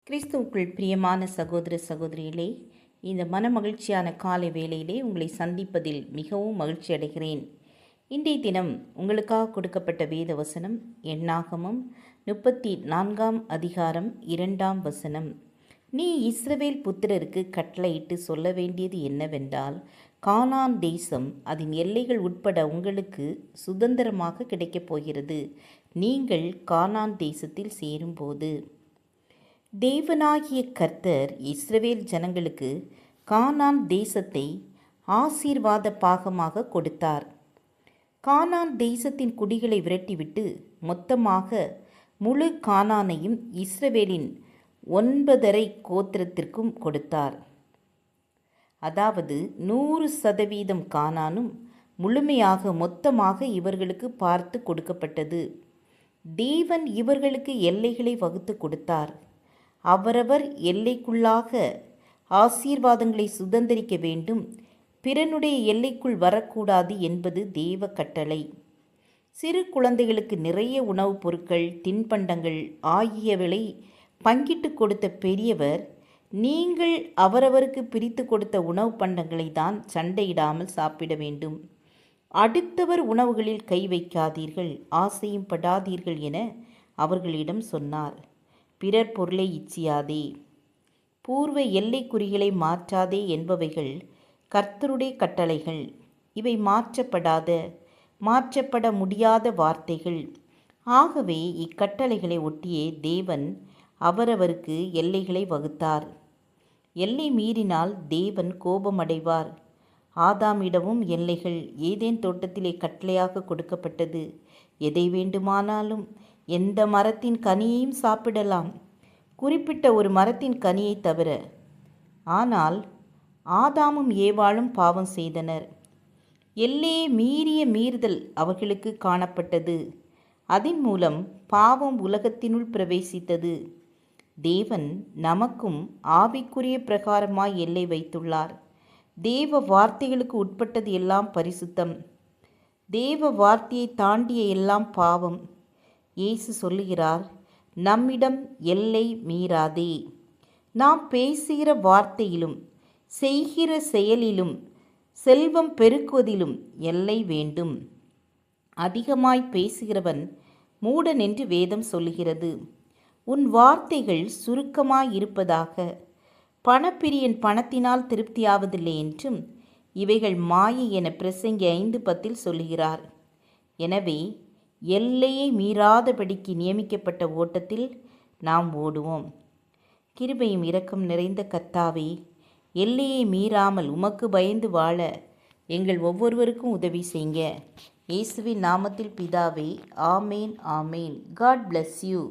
கிறிஸ்துவுக்குள் பிரியமான சகோதர சகோதரிகளே, இந்த மனமகிழ்ச்சியான காலை வேளையிலே உங்களை சந்திப்பதில் மிகவும் மகிழ்ச்சி அடைகிறேன். இன்றைய தினம் உங்களுக்காக கொடுக்கப்பட்ட வேத வசனம் எண்ணாகமம் 34 அதிகாரம் 2 வசனம். நீ இஸ்ரவேல் புத்திரருக்கு கட்டளையிட்டு சொல்ல வேண்டியது என்னவென்றால், கானான் தேசம் அதன் எல்லைகள் உட்பட உங்களுக்கு சுதந்திரமாக கிடைக்கப் போகிறது. நீங்கள் கானான் தேசத்தில் சேரும்போது தேவனாகிய கர்த்தர் இஸ்ரவேல் ஜனங்களுக்கு கானான் தேசத்தை ஆசீர்வாத பாகமாக கொடுத்தார். கானான் தேசத்தின் குடிகளை விரட்டிவிட்டு மொத்தமாக முழு கானானையும் இஸ்ரவேலின் 9.5 கோத்திரத்திற்கும் கொடுத்தார். அதாவது 100% கானானும் முழுமையாக மொத்தமாக இவர்களுக்கு பார்த்து கொடுக்கப்பட்டது. தேவன் இவர்களுக்கு எல்லைகளை வகுத்து கொடுத்தார். அவரவர் எல்லைக்குள்ளாக ஆசீர்வாதங்களை சுதந்திரிக்க வேண்டும், பிறனுடைய எல்லைக்குள் வரக்கூடாது என்பது தேவ கட்டளை. சிறு குழந்தைகளுக்கு நிறைய உணவுப் பொருட்கள், தின்பண்டங்கள் ஆகியவைகளை பங்கிட்டு கொடுத்த பெரியவர், நீங்கள் அவரவருக்கு பிரித்து கொடுத்த உணவு பண்டங்களை தான் சண்டையிடாமல் சாப்பிட வேண்டும். அடுத்தவர் உணவுகளில் கை வைக்காதீர்கள், ஆசையும் படாதீர்கள் என அவர்களிடம் சொன்னார். பிறர் பொருளை இச்சியாதே, பூர்வ எல்லை குறிகளை மாற்றாதே என்பவைகள் கர்த்தருடைய கட்டளைகள். இவை மாற்றப்பட முடியாத வார்த்தைகள். ஆகவே இக்கட்டளைகளை ஒட்டியே தேவன் அவரவருக்கு எல்லைகளை வகுத்தார். எல்லை மீறினால் தேவன் கோபமடைவார். ஆதாமிடமும் எல்லைகள் ஏதேன் தோட்டத்திலே கட்டளையாக கொடுக்கப்பட்டது. எதை வேண்டுமானாலும், எந்த மரத்தின் கனியையும் சாப்பிடலாம், குறிப்பிட்ட ஒரு மரத்தின் கனியை தவிர. ஆனால் ஆதாமும் ஏவாளும் பாவம் செய்தனர். எல்லையை மீறிய மீறுதல் அவர்களுக்கு காணப்பட்டது. அதன் மூலம் பாவம் உலகத்தினுள் பிரவேசித்தது. தேவன் நமக்கும் ஆவிக்குரிய பிரகாரமாய் எல்லை வைத்துள்ளார். தேவ வார்த்தைகளுக்கு உட்பட்டது எல்லாம் பரிசுத்தம். தேவ வார்த்தையை தாண்டிய எல்லாம் பாவம். இயேசு சொல்லுகிறார், நம்மிடம் எல்லை மீறாதே. நாம் பேசுகிற வார்த்தையிலும் செய்கிற செயலிலும் செல்வம் பெருக்குவதிலும் எல்லை வேண்டும். அதிகமாய் பேசுகிறவன் மூடன் என்று வேதம் சொல்லுகிறது. உன் வார்த்தைகள் சுருக்கமாய் இருப்பதாக. பணப்பிரியன் பணத்தினால் திருப்தியாவதில்லை என்றும் இவைகள் மாயை என பிரசங்கி 5:10 சொல்லுகிறார். எனவே எல்லையை மீறாதபடிக்கு நியமிக்கப்பட்ட ஓட்டத்தில் நாம் ஓடுவோம். கிருபையும் இரக்கம் நிறைந்த கர்த்தாவே, எல்லையை மீறாமல் உமக்கு பயந்து வாழ எங்கள் ஒவ்வொருவருக்கும் உதவி செய்யுங்க. இயேசுவின் நாமத்தில் பிதாவே, ஆமேன் ஆமேன். God bless you.